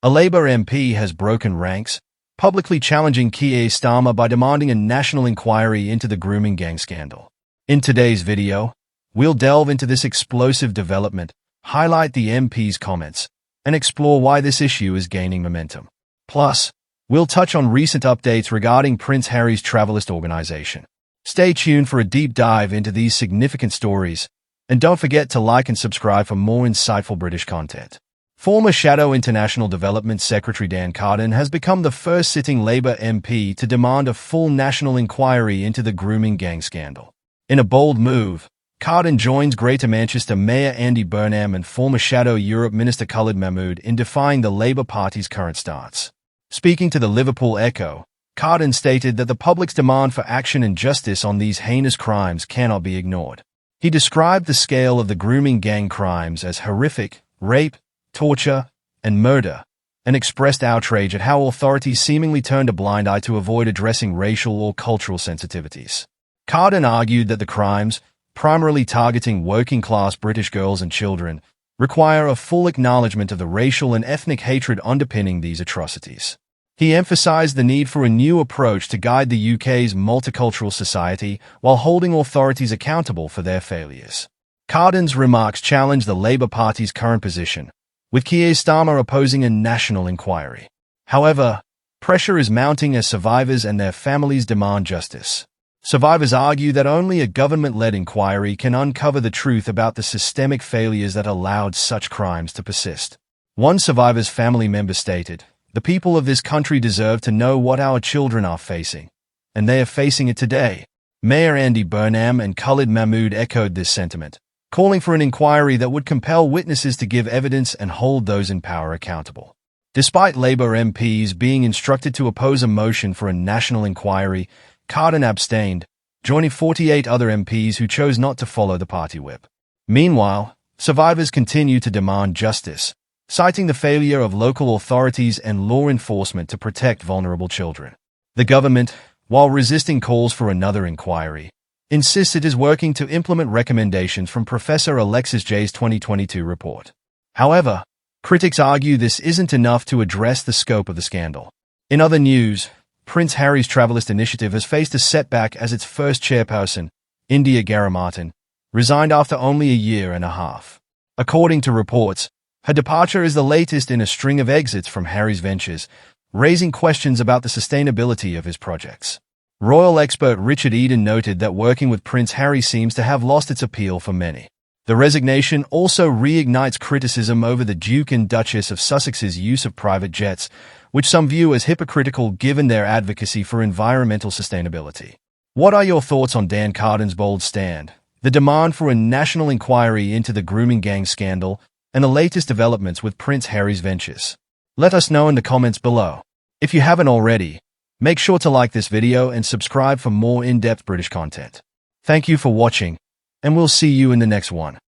A Labour MP has broken ranks, publicly challenging Keir Starmer by demanding a national inquiry into the grooming gang scandal. In today's video, we'll delve into this explosive development, highlight the MP's comments, and explore why this issue is gaining momentum. Plus, we'll touch on recent updates regarding Prince Harry's Travelist organization. Stay tuned for a deep dive into these significant stories, and don't forget to like and subscribe for more insightful British content. Former Shadow International Development Secretary Dan Carden has become the first sitting Labour MP to demand a full national inquiry into the grooming gang scandal. In a bold move, Carden joins Greater Manchester Mayor Andy Burnham and former Shadow Europe Minister Khalid Mahmood in defying the Labour Party's current stance. Speaking to the Liverpool Echo, Carden stated that the public's demand for action and justice on these heinous crimes cannot be ignored. He described the scale of the grooming gang crimes as horrific: rape, torture, and murder, and expressed outrage at how authorities seemingly turned a blind eye to avoid addressing racial or cultural sensitivities. Carden argued that the crimes, primarily targeting working-class British girls and children, require a full acknowledgement of the racial and ethnic hatred underpinning these atrocities. He emphasized the need for a new approach to guide the UK's multicultural society while holding authorities accountable for their failures. Carden's remarks challenged the Labour Party's current position, with Keir Starmer opposing a national inquiry. However, pressure is mounting as survivors and their families demand justice. Survivors argue that only a government-led inquiry can uncover the truth about the systemic failures that allowed such crimes to persist. One survivor's family member stated, "The people of this country deserve to know what our children are facing, and they are facing it today." Mayor Andy Burnham and Khalid Mahmood echoed this sentiment, calling for an inquiry that would compel witnesses to give evidence and hold those in power accountable. Despite Labour MPs being instructed to oppose a motion for a national inquiry, Carden abstained, joining 48 other MPs who chose not to follow the party whip. Meanwhile, survivors continue to demand justice, citing the failure of local authorities and law enforcement to protect vulnerable children. The government, while resisting calls for another inquiry, insists it is working to implement recommendations from Professor Alexis Jay's 2022 report. However, critics argue this isn't enough to address the scope of the scandal. In other news, Prince Harry's Travelist initiative has faced a setback as its first chairperson, India Garamartin, resigned after only a year and a half. According to reports, her departure is the latest in a string of exits from Harry's ventures, raising questions about the sustainability of his projects. Royal expert Richard Eden noted that working with Prince Harry seems to have lost its appeal for many. The resignation also reignites criticism over the Duke and Duchess of Sussex's use of private jets, which some view as hypocritical given their advocacy for environmental sustainability. What are your thoughts on Dan Carden's bold stand, the demand for a national inquiry into the grooming gang scandal, and the latest developments with Prince Harry's ventures? Let us know in the comments below. If you haven't already, make sure to like this video and subscribe for more in-depth British content. Thank you for watching, and we'll see you in the next one.